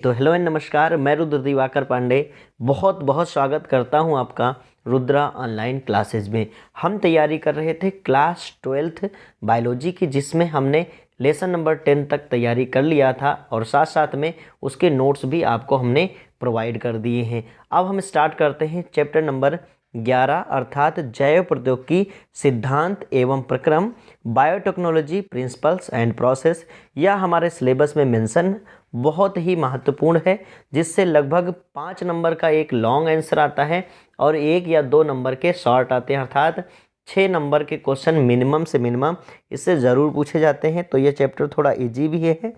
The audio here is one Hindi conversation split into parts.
तो हेलो एंड नमस्कार, मैं रुद्र दिवाकर पांडे बहुत बहुत स्वागत करता हूं आपका रुद्रा ऑनलाइन क्लासेस में। हम तैयारी कर रहे थे क्लास 12th बायोलॉजी की, जिसमें हमने लेसन नंबर 10 तक तैयारी कर लिया था और साथ साथ में उसके नोट्स भी आपको हमने प्रोवाइड कर दिए हैं। अब हम स्टार्ट करते हैं चैप्टर नंबर 11 अर्थात जैव प्रौद्योगिकी सिद्धांत एवं प्रक्रम, बायोटेक्नोलॉजी प्रिंसिपल्स एंड प्रोसेस। यह हमारे सिलेबस में मेंशन बहुत ही महत्वपूर्ण है, जिससे लगभग 5 नंबर का एक लॉन्ग आंसर आता है और 1 या 2 नंबर के शॉर्ट आते हैं, अर्थात 6 नंबर के क्वेश्चन मिनिमम से मिनिमम इससे ज़रूर पूछे जाते हैं। तो ये चैप्टर थोड़ा इजी भी है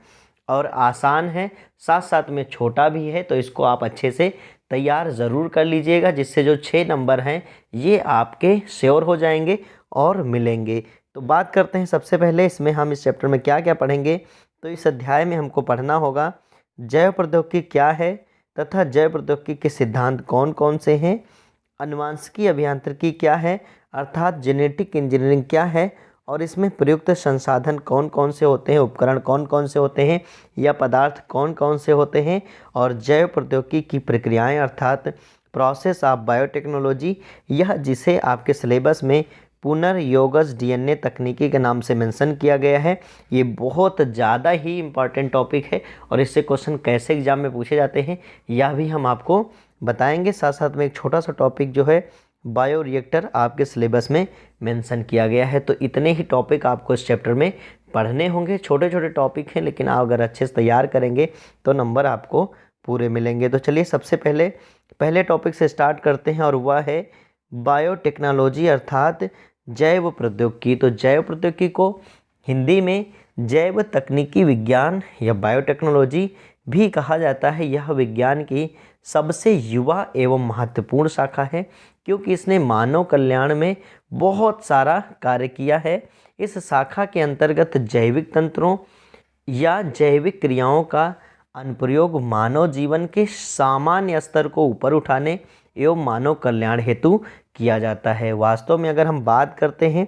और आसान है, साथ साथ में छोटा भी है, तो इसको आप अच्छे से तैयार ज़रूर कर लीजिएगा, जिससे जो 6 नंबर हैं ये आपके श्योर हो जाएंगे और मिलेंगे। तो बात करते हैं सबसे पहले इसमें हम इस चैप्टर में क्या क्या पढ़ेंगे। तो इस अध्याय में हमको पढ़ना होगा जैव प्रौद्योगिकी क्या है तथा जैव प्रौद्योगिकी के सिद्धांत कौन कौन से हैं, अनुवांशिकी अभियांत्रिकी क्या है अर्थात जेनेटिक इंजीनियरिंग क्या है और इसमें प्रयुक्त संसाधन कौन कौन से होते हैं, उपकरण कौन कौन से होते हैं या पदार्थ कौन कौन से होते हैं, और जैव प्रौद्योगिकी की प्रक्रियाएं अर्थात प्रोसेस ऑफ बायोटेक्नोलॉजी, यह जिसे आपके सिलेबस में पुनर्योगज डीएनए तकनीकी के नाम से मेंशन किया गया है। ये बहुत ज़्यादा ही इम्पॉर्टेंट टॉपिक है और इससे क्वेश्चन कैसे एग्जाम में पूछे जाते हैं यह भी हम आपको बताएंगे। साथ साथ में एक छोटा सा टॉपिक जो है बायो रिएक्टर आपके सिलेबस में मेंशन किया गया है। तो इतने ही टॉपिक आपको इस चैप्टर में पढ़ने होंगे। छोटे छोटे टॉपिक हैं, लेकिन आप अगर अच्छे से तैयार करेंगे तो नंबर आपको पूरे मिलेंगे। तो चलिए सबसे पहले टॉपिक से स्टार्ट करते हैं और वह है बायोटेक्नोलॉजी अर्थात जैव प्रौद्योगिकी। तो जैव प्रौद्योगिकी को हिंदी में जैव तकनीकी विज्ञान या बायोटेक्नोलॉजी भी कहा जाता है। यह विज्ञान की सबसे युवा एवं महत्वपूर्ण शाखा है, क्योंकि इसने मानव कल्याण में बहुत सारा कार्य किया है। इस शाखा के अंतर्गत जैविक तंत्रों या जैविक क्रियाओं का अनुप्रयोग मानव जीवन के सामान्य स्तर को ऊपर उठाने एवं मानव कल्याण हेतु किया जाता है। वास्तव में अगर हम बात करते हैं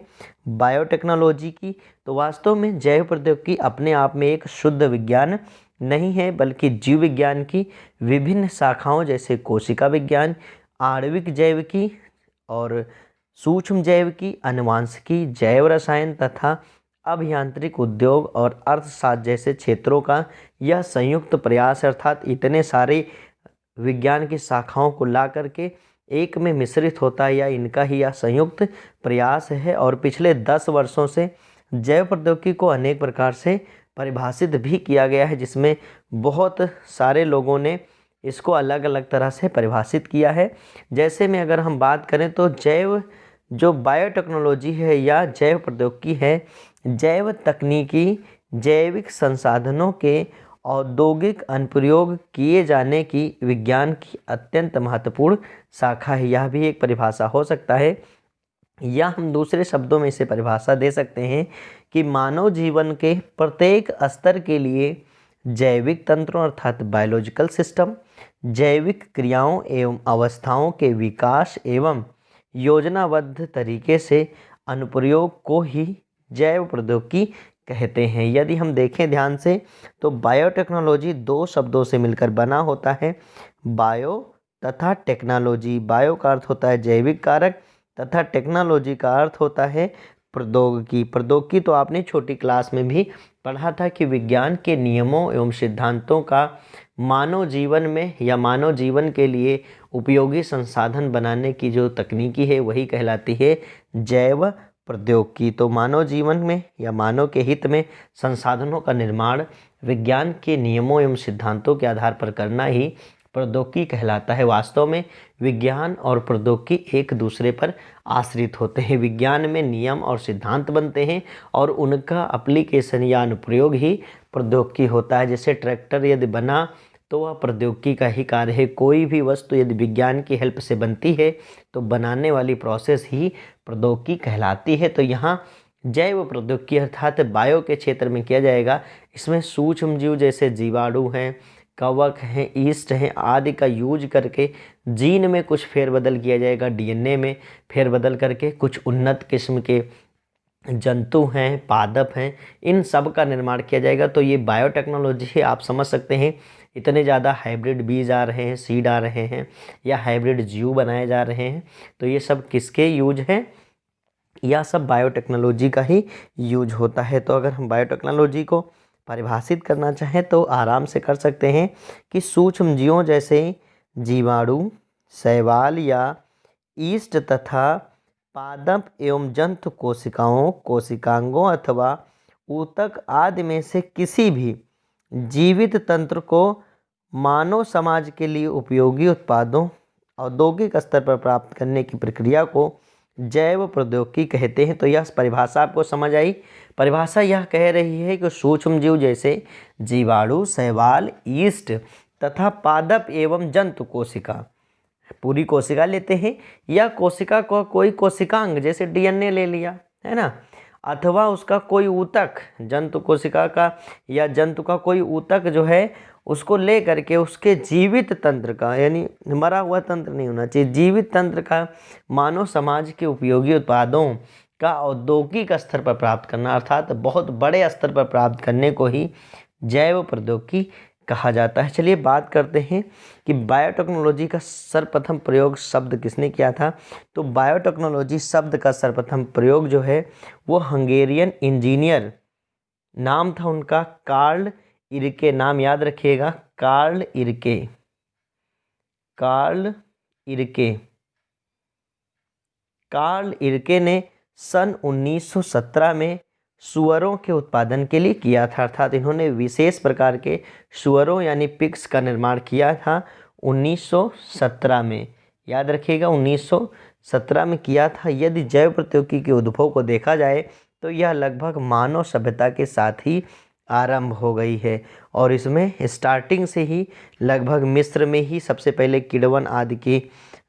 बायोटेक्नोलॉजी की, तो वास्तव में जैव प्रौद्योगिकी अपने आप में एक शुद्ध विज्ञान नहीं है, बल्कि जीव विज्ञान की विभिन्न शाखाओं जैसे कोशिका विज्ञान, आणविक जैविकी और सूक्ष्म जैविकी, अनुवांशिकी, जैव रसायन तथा अभियांत्रिक उद्योग और अर्थशास्त्र जैसे क्षेत्रों का यह संयुक्त प्रयास अर्थात इतने सारे विज्ञान की शाखाओं को ला करके एक में मिश्रित होता है या इनका ही यह संयुक्त प्रयास है। और पिछले 10 वर्षों से जैव प्रौद्योगिकी को अनेक प्रकार से परिभाषित भी किया गया है, जिसमें बहुत सारे लोगों ने इसको अलग अलग तरह से परिभाषित किया है। जैसे में अगर हम बात करें तो जो बायोटेक्नोलॉजी है या जैव प्रौद्योगिकी है, जैव तकनीकी जैविक संसाधनों के औद्योगिक अनुप्रयोग किए जाने की विज्ञान की अत्यंत महत्वपूर्ण शाखा है। यह भी एक परिभाषा हो सकता है, या हम दूसरे शब्दों में इसे परिभाषा दे सकते हैं कि मानव जीवन के प्रत्येक स्तर के लिए जैविक तंत्रों अर्थात बायोलॉजिकल सिस्टम, जैविक क्रियाओं एवं अवस्थाओं के विकास एवं योजनाबद्ध तरीके से अनुप्रयोग को ही जैव प्रौद्योगिकी कहते हैं। यदि हम देखें ध्यान से तो बायोटेक्नोलॉजी 2 शब्दों से मिलकर बना होता है, बायो तथा टेक्नोलॉजी। बायो का अर्थ होता है जैविक कारक तथा टेक्नोलॉजी का अर्थ होता है प्रौद्योगिकी। प्रौद्योगिकी तो आपने छोटी क्लास में भी पढ़ा था कि विज्ञान के नियमों एवं सिद्धांतों का मानव जीवन में या मानव जीवन के लिए उपयोगी संसाधन बनाने की जो तकनीकी है वही कहलाती है जैव प्रौद्योगिकी। तो मानव जीवन में या मानव के हित में संसाधनों का निर्माण विज्ञान के नियमों एवं सिद्धांतों के आधार पर करना ही प्रौद्योगिकी कहलाता है। वास्तव में विज्ञान और प्रौद्योगिकी एक दूसरे पर आश्रित होते हैं। विज्ञान में नियम और सिद्धांत बनते हैं और उनका एप्लीकेशन या अनुप्रयोग ही प्रौद्योगिकी होता है। जैसे ट्रैक्टर यदि बना तो वह प्रौद्योगिकी का ही कार्य है। कोई भी वस्तु यदि विज्ञान की हेल्प से बनती है तो बनाने वाली प्रोसेस ही प्रौद्योगिकी कहलाती है। तो यहाँ जैव प्रौद्योगिकी अर्थात बायो के क्षेत्र में किया जाएगा। इसमें सूक्ष्म जीव जैसे जीवाणु हैं, कवक हैं, ईस्ट हैं आदि का यूज करके जीन में कुछ फेरबदल किया जाएगा, डीएनए में फेरबदल करके कुछ उन्नत किस्म के जंतु हैं, पादप हैं, इन सब का निर्माण किया जाएगा। तो ये बायोटेक्नोलॉजी है, आप समझ सकते हैं इतने ज़्यादा हाइब्रिड बीज आ रहे हैं, सीड आ रहे हैं या हाइब्रिड जीव बनाए जा रहे हैं, तो ये सब किसके यूज हैं? यह सब बायोटेक्नोलॉजी का ही यूज होता है। तो अगर हम बायोटेक्नोलॉजी को परिभाषित करना चाहें तो आराम से कर सकते हैं कि सूक्ष्म जीवों जैसे जीवाणु, शैवाल या ईस्ट तथा पादप एवं जंतु कोशिकाओं, कोशिकांगों अथवा ऊतक आदि में से किसी भी जीवित तंत्र को मानव समाज के लिए उपयोगी उत्पादों औद्योगिक स्तर पर प्राप्त करने की प्रक्रिया को जैव प्रौद्योगिकी कहते हैं। तो यह परिभाषा आपको समझ आई। परिभाषा यह कह रही है कि सूक्ष्म जीव जैसे जीवाणु, शैवाल, ईस्ट तथा पादप एवं जंतु कोशिका, पूरी कोशिका लेते हैं या कोशिका को कोई कोशिकांग जैसे डीएनए ले लिया है ना, अथवा उसका कोई ऊतक, जंतु कोशिका का या जंतु का कोई ऊतक जो है उसको ले करके उसके जीवित तंत्र का, यानी मरा हुआ तंत्र नहीं होना चाहिए, जीवित तंत्र का मानव समाज के उपयोगी उत्पादों का औद्योगिक स्तर पर प्राप्त करना, अर्थात बहुत बड़े स्तर पर प्राप्त करने को ही जैव प्रौद्योगिकी कहा जाता है। चलिए बात करते हैं कि बायोटेक्नोलॉजी का सर्वप्रथम प्रयोग शब्द किसने किया था। तो बायोटेक्नोलॉजी शब्द का सर्वप्रथम प्रयोग जो है वो हंगेरियन इंजीनियर, नाम था उनका कार्ल इरके, नाम याद रखिएगा, कार्ल इरके। कार्ल इरके, कार्ल इरके ने सन 1917 में सुअरों के उत्पादन के लिए किया था, अर्थात इन्होंने विशेष प्रकार के सुअरों यानी पिग्स का निर्माण किया था 1917 में। याद रखिएगा 1917 में किया था। यदि जैव प्रौद्योगिकी के उद्भव को देखा जाए तो यह लगभग मानव सभ्यता के साथ ही आरंभ हो गई है और इसमें स्टार्टिंग से ही लगभग मिस्र में ही सबसे पहले किण्वन आदि की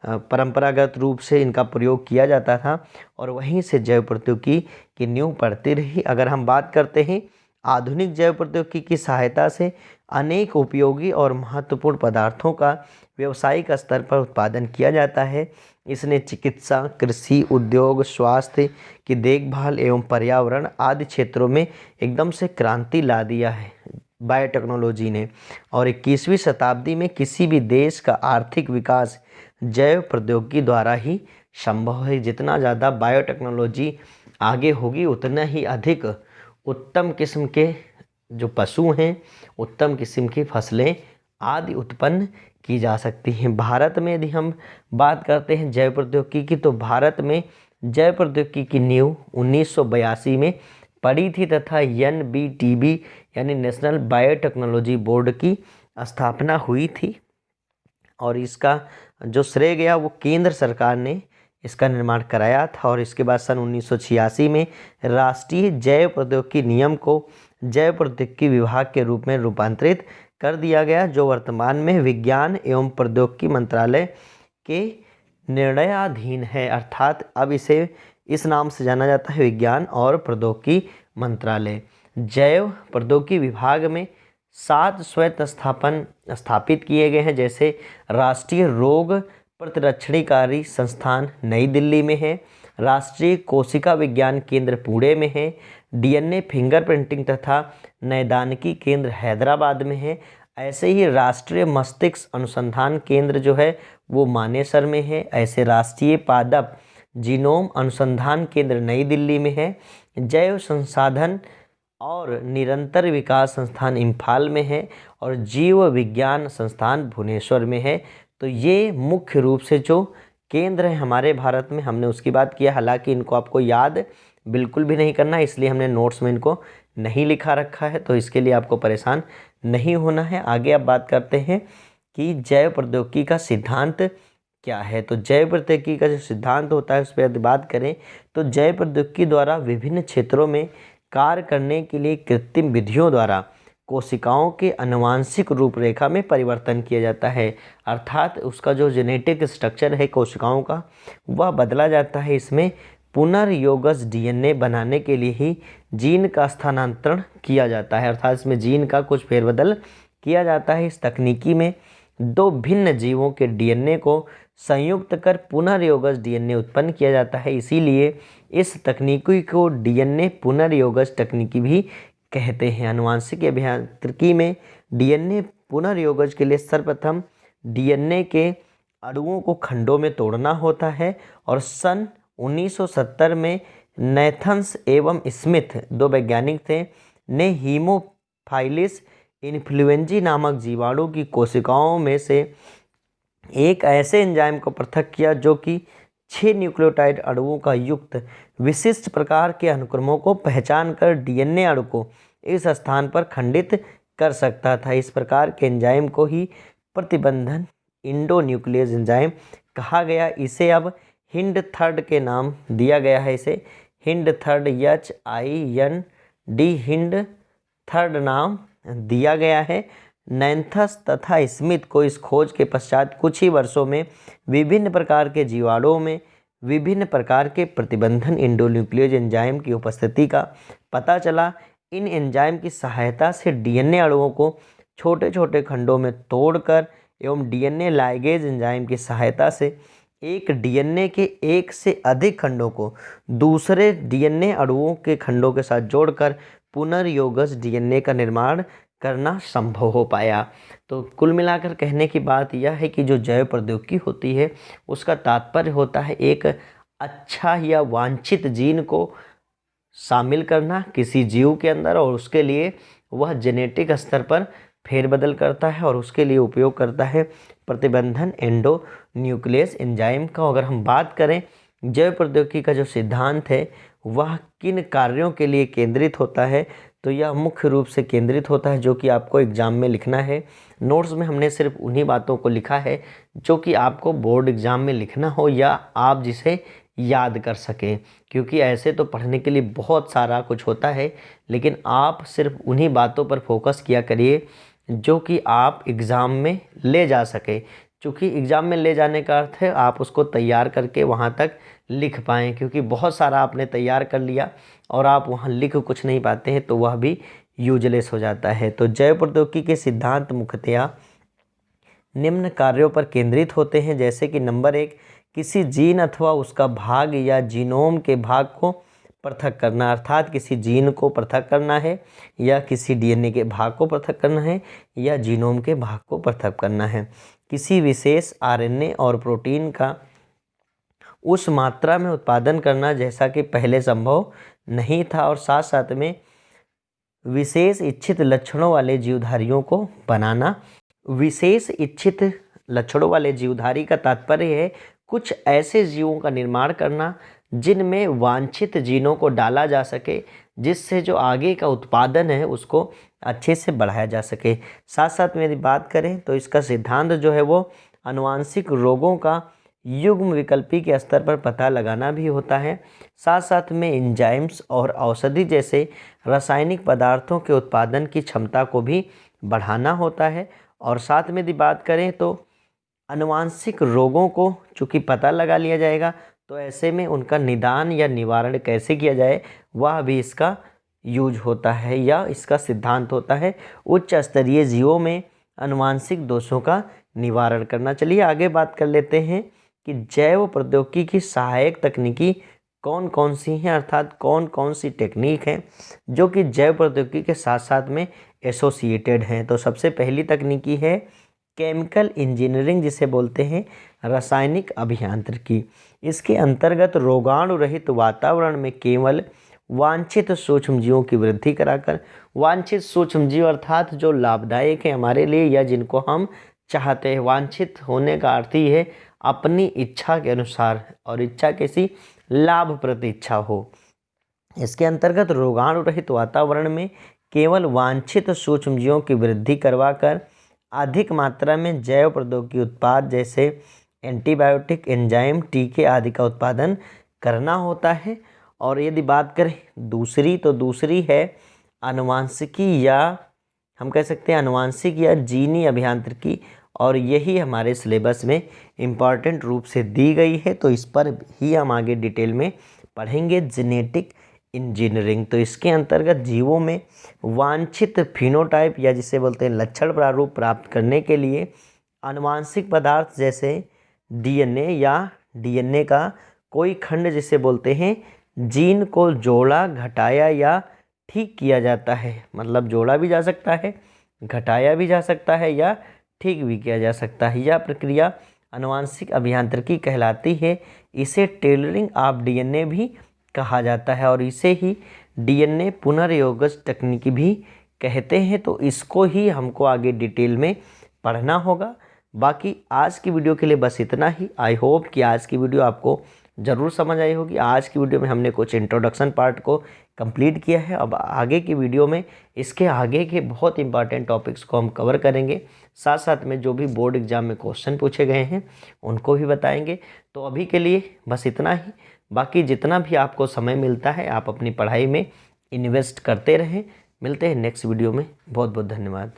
परंपरागत रूप से इनका प्रयोग किया जाता था और वहीं से जैव प्रौद्योगिकी की नींव पड़ती रही। अगर हम बात करते हैं आधुनिक जैव प्रौद्योगिकी की सहायता से अनेक उपयोगी और महत्वपूर्ण पदार्थों का व्यावसायिक स्तर पर उत्पादन किया जाता है। इसने चिकित्सा, कृषि, उद्योग, स्वास्थ्य की देखभाल एवं पर्यावरण आदि क्षेत्रों में एकदम से क्रांति ला दिया है बायोटेक्नोलॉजी ने। और 21वीं शताब्दी में किसी भी देश का आर्थिक विकास जैव प्रौद्योगिकी द्वारा ही संभव है। जितना ज़्यादा बायोटेक्नोलॉजी आगे होगी उतना ही अधिक उत्तम किस्म के जो पशु हैं, उत्तम किस्म की फसलें आदि उत्पन्न की जा सकती हैं। भारत में यदि हम बात करते हैं जैव प्रौद्योगिकी की, तो भारत में जैव प्रौद्योगिकी की नींव 1982 में पड़ी थी तथा NBTB यानी नेशनल बायोटेक्नोलॉजी बोर्ड की स्थापना हुई थी और इसका जो श्रेय गया वो केंद्र सरकार ने इसका निर्माण कराया था। और इसके बाद सन 1986 में राष्ट्रीय जैव प्रौद्योगिकी नियम को जैव प्रौद्योगिकी विभाग के रूप में रूपांतरित कर दिया गया, जो वर्तमान में विज्ञान एवं प्रौद्योगिकी मंत्रालय के निर्णयाधीन है। अर्थात अब इसे इस नाम से जाना जाता है, विज्ञान और प्रौद्योगिकी मंत्रालय। जैव प्रौद्योगिकी विभाग में 7 स्वायत्त स्थापित किए गए हैं, जैसे राष्ट्रीय रोग प्रतिरक्षणकारी संस्थान नई दिल्ली में है, राष्ट्रीय कोशिका विज्ञान केंद्र पुणे में है, DNA फिंगरप्रिंटिंग तथा नैदानिकी केंद्र हैदराबाद में है। ऐसे ही राष्ट्रीय मस्तिष्क अनुसंधान केंद्र जो है वो मानेसर में है। ऐसे राष्ट्रीय पादप जीनोम अनुसंधान केंद्र नई दिल्ली में है। जैव संसाधन और निरंतर विकास संस्थान इम्फाल में है और जीव विज्ञान संस्थान भुवनेश्वर में है। तो ये मुख्य रूप से जो केंद्र है हमारे भारत में, हमने उसकी बात किया। हालांकि इनको आपको याद बिल्कुल भी नहीं करना, इसलिए हमने नोट्स में इनको नहीं लिखा रखा है, तो इसके लिए आपको परेशान नहीं होना है। आगे अब बात करते हैं कि जैव प्रौद्योगिकी का सिद्धांत क्या है। तो जैव प्रौद्योगिकी का जो सिद्धांत होता है उस पर यदि बात करें तो जैव प्रौद्योगिकी द्वारा विभिन्न क्षेत्रों में कार्य करने के लिए कृत्रिम विधियों द्वारा कोशिकाओं के आनुवांशिक रूपरेखा में परिवर्तन किया जाता है, अर्थात उसका जो जेनेटिक स्ट्रक्चर है कोशिकाओं का वह बदला जाता है। इसमें पुनर्योगज DNA बनाने के लिए ही जीन का स्थानांतरण किया जाता है, अर्थात इसमें जीन का कुछ फेरबदल किया जाता है। इस तकनीकी में 2 भिन्न जीवों के DNA को संयुक्त कर पुनर्योगज DNA उत्पन्न किया जाता है। इसीलिए इस तकनीकी को DNA पुनर्योगज तकनीकी भी कहते हैं। आनुवांशिक अभियांत्रिकी में DNA पुनर्योगज के लिए सर्वप्रथम डीएनए के अणुओं को खंडों में तोड़ना होता है और सन 1970 में नेथन्स एवं स्मिथ, दो वैज्ञानिक थे, ने हीमोफाइलिस इन्फ्लुएंजी नामक जीवाणु की कोशिकाओं में से एक ऐसे एंजाइम को पृथक किया जो कि 6 न्यूक्लियोटाइड अणुओं का युक्त विशिष्ट प्रकार के अनुक्रमों को पहचान कर डीएनए अणु को इस स्थान पर खंडित कर सकता था। इस प्रकार के एंजाइम को ही प्रतिबंधन इंडोन्यूक्लियस एंजाइम कहा गया। इसे अब हिंड थर्ड के नाम दिया गया है। इसे hind third HIND hind third नाम दिया गया है। नैन्थस तथा स्मिथ को इस खोज के पश्चात कुछ ही वर्षों में विभिन्न प्रकार के जीवाणुओं में विभिन्न प्रकार के प्रतिबंधन इंडोन्यूक्लियस एंजाइम की उपस्थिति का पता चला। इन एंजाइम की सहायता से डीएनए अणुओं को छोटे छोटे खंडों में तोड़कर एवं डीएनए लाइगेज एंजाइम की सहायता से एक डीएनए के एक से अधिक खंडों को दूसरे डीएनए अणुओं के खंडों के साथ जोड़कर पुनर्योगज डीएनए का निर्माण करना संभव हो पाया। तो कुल मिलाकर कहने की बात यह है कि जो जैव प्रौद्योगिकी होती है उसका तात्पर्य होता है एक अच्छा या वांछित जीन को शामिल करना किसी जीव के अंदर और उसके लिए वह जेनेटिक स्तर पर फेरबदल करता है और उसके लिए उपयोग करता है प्रतिबंधन एंडोन्यूक्लियस एंजाइम का। अगर हम बात करें जैव प्रौद्योगिकी का जो सिद्धांत है वह किन कार्यों के लिए केंद्रित होता है, तो यह मुख्य रूप से केंद्रित होता है जो कि आपको एग्ज़ाम में लिखना है। नोट्स में हमने सिर्फ उन्हीं बातों को लिखा है जो कि आपको बोर्ड एग्ज़ाम में लिखना हो या आप जिसे याद कर सकें, क्योंकि ऐसे तो पढ़ने के लिए बहुत सारा कुछ होता है, लेकिन आप सिर्फ उन्हीं बातों पर फोकस किया करिए जो कि आप एग्ज़ाम में ले जा सके। क्योंकि एग्ज़ाम में ले जाने का अर्थ है आप उसको तैयार करके वहाँ तक लिख पाएँ, क्योंकि बहुत सारा आपने तैयार कर लिया और आप वहाँ लिख कुछ नहीं पाते हैं तो वह भी यूजलेस हो जाता है। तो जैव प्रौद्योगिकी के सिद्धांत मुख्यतया निम्न कार्यों पर केंद्रित होते हैं, जैसे कि नंबर 1, किसी जीन अथवा उसका भाग या जीनोम के भाग को पृथक करना, अर्थात किसी जीन को पृथक करना है या किसी डीएनए के भाग को पृथक करना है या जीनोम के भाग को पृथक करना है। किसी विशेष आरएनए और प्रोटीन का उस मात्रा में उत्पादन करना जैसा कि पहले संभव नहीं था, और साथ साथ में विशेष इच्छित लक्षणों वाले जीवधारियों को बनाना। विशेष इच्छित लक्षणों वाले जीवधारी का तात्पर्य है कुछ ऐसे जीवों का निर्माण करना जिनमें वांछित जीनों को डाला जा सके, जिससे जो आगे का उत्पादन है उसको अच्छे से बढ़ाया जा सके। साथ साथ में यदि बात करें तो इसका सिद्धांत जो है वो आनुवांशिक रोगों का युग्म विकल्पी के स्तर पर पता लगाना भी होता है। साथ साथ में एंजाइम्स और औषधि जैसे रासायनिक पदार्थों के उत्पादन की क्षमता को भी बढ़ाना होता है। और साथ में यदि बात करें तो आनुवांशिक रोगों को चूँकि पता लगा लिया जाएगा तो ऐसे में उनका निदान या निवारण कैसे किया जाए वह भी इसका यूज होता है या इसका सिद्धांत होता है। उच्च स्तरीय जीवों में आनुवांशिक दोषों का निवारण करना। चलिए आगे बात कर लेते हैं कि जैव प्रौद्योगिकी की सहायक तकनीकी कौन कौन सी हैं, अर्थात कौन कौन सी टेक्निक हैं जो कि जैव प्रौद्योगिकी के साथ साथ में एसोसिएटेड हैं। तो सबसे पहली तकनीकी है केमिकल इंजीनियरिंग, जिसे बोलते हैं रासायनिक अभियांत्रिकी। इसके अंतर्गत रोगाणु रहित वातावरण में केवल वांछित सूक्ष्मजीवों की वृद्धि कराकर, वांछित सूक्ष्मजीव अर्थात जो लाभदायक है हमारे लिए या जिनको हम चाहते हैं, वांछित होने का अर्थ ही है अपनी इच्छा के अनुसार और इच्छा किसी लाभप्रद इच्छा हो। इसके अंतर्गत रोगाणु रहित वातावरण में केवल वांछित सूक्ष्मजीवों की वृद्धि करवाकर अधिक मात्रा में जैव प्रौद्योगिकी उत्पाद जैसे एंटीबायोटिक, एंजाइम, टीके आदि का उत्पादन करना होता है। और यदि बात करें दूसरी है आनुवांशिकी, या हम कह सकते हैं आनुवांशिक या जीनी अभियांत्रिकी, और यही हमारे सिलेबस में इम्पॉर्टेंट रूप से दी गई है। तो इस पर ही हम आगे डिटेल में पढ़ेंगे। जेनेटिक इंजीनियरिंग, तो इसके अंतर्गत जीवों में वांछित फिनोटाइप या जिसे बोलते हैं लक्षण प्रारूप प्राप्त करने के लिए आनुवांशिक पदार्थ जैसे डीएनए या डीएनए का कोई खंड जिसे बोलते हैं जीन को जोड़ा, घटाया या ठीक किया जाता है। मतलब जोड़ा भी जा सकता है घटाया भी जा सकता है या ठीक भी किया जा सकता है। यह प्रक्रिया आनुवांशिक अभियांत्रिकी कहलाती है। इसे टेलरिंग ऑफ डीएनए भी कहा जाता है और इसे ही डीएनए पुनर्योगज तकनीक भी कहते हैं। तो इसको ही हमको आगे डिटेल में पढ़ना होगा। बाकी आज की वीडियो के लिए बस इतना ही। आई होप कि आज की वीडियो आपको ज़रूर समझ आई होगी। आज की वीडियो में हमने कुछ इंट्रोडक्शन पार्ट को कंप्लीट किया है। अब आगे की वीडियो में इसके आगे के बहुत इंपॉर्टेंट टॉपिक्स को हम कवर करेंगे, साथ साथ में जो भी बोर्ड एग्जाम में क्वेश्चन पूछे गए हैं उनको भी बताएंगे। तो अभी के लिए बस इतना ही। बाकी जितना भी आपको समय मिलता है आप अपनी पढ़ाई में इन्वेस्ट करते रहें। मिलते हैं नेक्स्ट वीडियो में। बहुत बहुत धन्यवाद।